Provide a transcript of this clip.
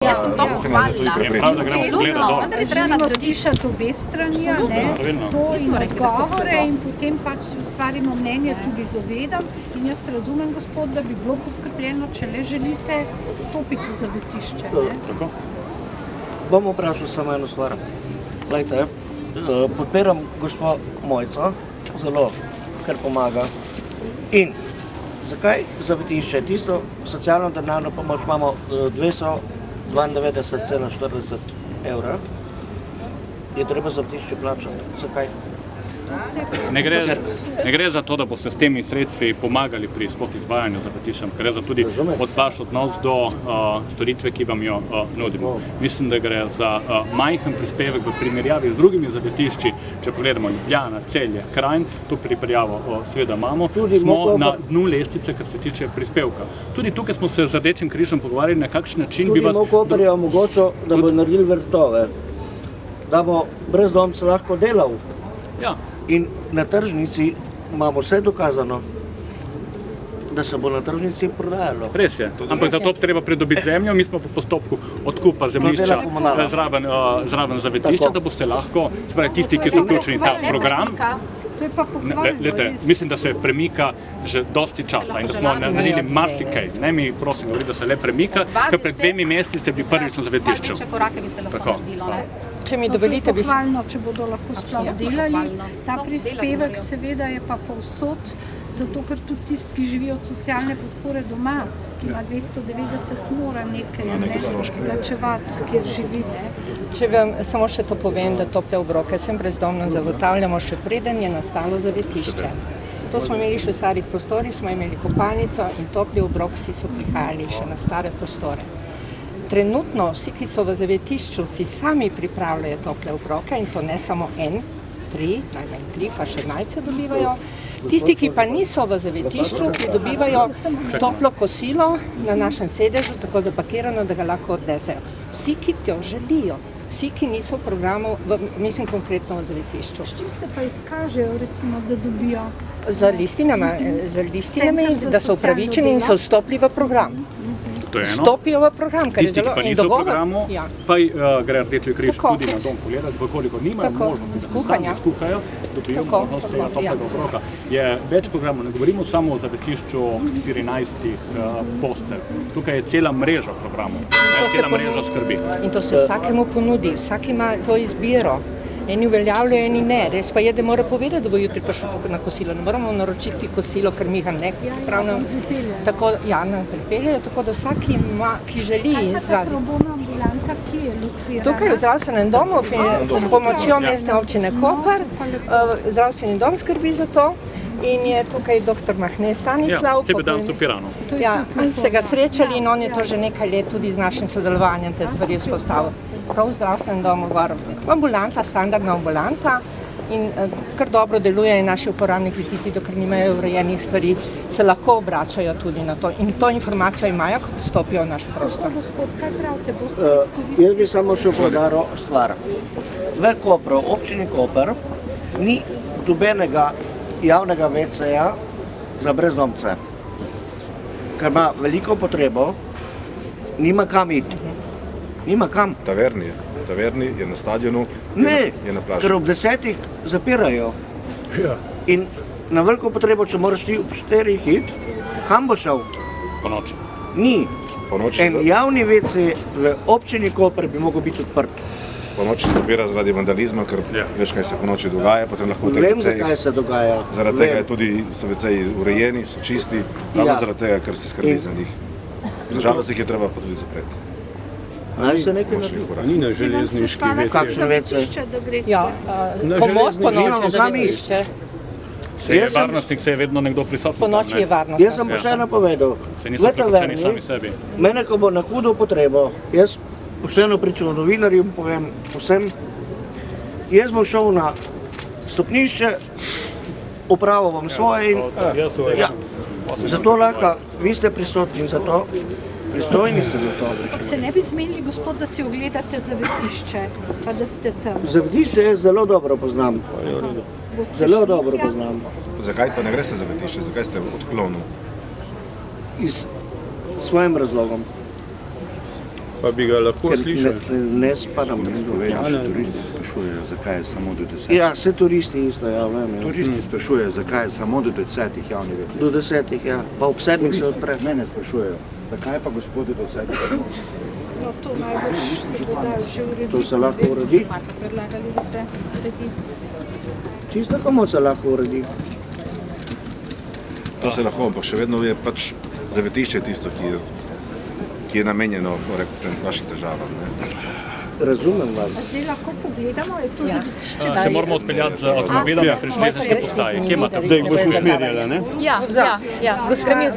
Jaz sem to pohvalila. Vendar je treba slišati obe strani, to in odgovore in potem pač si ustvarimo mnenje tudi z ogledom. In jaz razumem, gospod, da bi bilo poskrbljeno, če le želite stopiti v zavetišče. Bom vprašal samo eno stvar. Glejte, podpiram gospod Mojco, zelo, ker pomaga. In zakaj zavetišče? Tisto socialno denarno pomoč imamo 292,40 evra, je treba zavetišče plačati. Zakaj? Ne gre za to, da boste s temi sredstvi pomagali pri sploh izvajanju zavetišča, gre za tudi vaš odnos do storitve, ki vam jo nudimo. Mislim, da gre za majhen prispevek v primerjavi z drugimi zavetišči. Če pogledamo Ljubljana, Celje, Kranj, to primerjavo seveda imamo, smo na dnu lestvice, kar se tiče prispevka. Tudi tukaj smo se z Rdečim križem pogovarjali, na kakšen način bi vas... Tudi Koper je omogočil, da bo naredili vrtove, da bo brezdomce lahko delal. Ja. In na tržnici imamo vse dokazano, da se bo na tržnici prodajalo. Res je, ampak za to treba pridobiti zemljo, mi smo v postopku odkupa zemljišča zraven zavetišča, da boste lahko, tisti, ki so vključeni ta program, mislim, da se premika že dosti časa in da smo naredili marsikaj. Ne mi prosim govoriti, da se le premika, ker pred 2 meseci se bi prvič na zavetišču. Če mi dovolite, bi pohvalno, če bodo lahko sploh delali. Ta prispevek seveda je pa povsod, zato ker tudi tisti, ki živijo od socialne podpore doma, ki ima 290, mora nekaj plačevati, kjer živi. Če vam samo še to povem, da tople obroke sem brezdomno zagotavljamo še preden je nastalo zavetišče. To smo imeli še v starih prostorih, smo imeli kopalnico in topli obroki so prihajali še na stare prostore. Trenutno vsi, ki so v zavetišču, si sami pripravljajo tople obroke in to ne samo 1, 3, najmanj 3, pa še malce dobivajo. Tisti, ki pa niso v zavetišču, ki dobivajo toplo kosilo na našem sedežu, tako zapakirano, da ga lahko odnesejo. Vsi, ki to želijo, vsi, ki niso v programu, mislim konkretno v zavetišču. S čim se pa izkažejo, recimo, da dobijo? Z listinami, da so upravičeni in so vstopili v program. Vstopijo v program, kar je zelo in dogovor. Tisti, ki pa niso v programu, pa gre Rdeči križ tudi na dom pogledati, koliko nimajo možnosti, da se sami skuhajo, dobijo možnost tega toplega obroka. Je več programov, ne govorimo samo o zavetišču 14 postelj. Tukaj je cela mreža programov, cela mreža skrbi. In to se vsakemu ponudi, vsak ima to izbiro. Eni uveljavljajo, eni ne. Res pa je, da mora povedati, da bo jutri prišel na kosilo. Ne moramo naročiti kosilo, ker mi ga ne pravno nam pripeljajo, tako da vsak ima, ki želi izraziti. Tukaj v zdravstvenem domu s pomočjo mestne občine Koper, zdravstveni dom skrbi za to. In je tukaj dr. Mahne Stanislav. Sebe dan so Pirano. Ja, se ga srečali in on je to že nekaj let tudi z našim sodelovanjem te stvari vzpostavil. Prav v zdravstvenem domu gor. Ambulanta, standardna ambulanta in kar dobro deluje in naši uporabniki, tisti, dokler nimajo urejenih stvari, se lahko obračajo tudi na to. In to informacijo imajo, ko vstopijo v naš prostor. Gospod, kaj pravite, boste izkoristili? Jaz bi samo še poudaril stvar. V Kopru, občini Koper, ni dobenega javnega WC-ja za brezdomce, ker ima veliko potrebo, nima kam iti. Nima kam. Taverni je na stadionu, je na plaži. Ker ob 10 zapirajo. In na veliko potrebo, če moraš ti ob 4 iti, kam bo šel? Po noči. Ni. En javni WC v občini Koper bi mogel biti odprt. Po noči se zapira zaradi vandalizma, ker veš, kaj se po noči dogaja, potem lahko te WC-ji. Vem, kaj se dogaja. Zaradi tega so WC-ji urejeni, so čisti, ravno zaradi tega, ker se skrbi za njih. Nažalost jih je treba pa tudi zapreti. Ali se nekaj naredi? Ni na železniški WC. Kakšno WC? Ja, pomoč po noči zavetišče. Varnostnik se je vedno nekdo prisotno. Po noči je varnostnik. Jaz sem pošteno povedal. Se niso prepuščeni sami sebi. Mene, ko bo na hudo potrebo, jaz pošteno pričal novinarjem, povem vsem, jaz bom šel na stopnišče, opravil bom svoje in zato lahko, vi ste prisotni za to, pristojni ste za to. Ampak se ne bi zmenili, gospod, da si ogledate zavetišče, pa da ste tam? Zavetišče jaz zelo dobro poznam. Zelo dobro poznam. Zakaj pa ne greste zavetišče, zakaj ste v odklonu? Iz svojim razlogom. Pa bi ga lahko ker slišali. ne spadam med Naši turisti sprašujejo, zakaj je samo do 10. Ja, vse turisti isto, ja, vem. Ja. Turisti sprašujejo, zakaj je samo do 10 javnih večerov. Do 10, ja. Pa ob 7 se odpre. Mene sprašujejo, zakaj pa gospodi do 10. No, to najbolj se bo dalo že urediti. To se lahko uredi. Predlagali, da se uredi. Čisto komu se lahko uredi. To se lahko, ampak še vedno je pač zavetišče tisto, ki je namenjeno vašim težavam. Razumem vas. Zdaj lahko pogledamo, je to zavetišče. Se moramo odpeljati z avtomobilom pri železniški postaji. Kje imate? Da jih boš usmerjala, ne? Ja. Gospe mi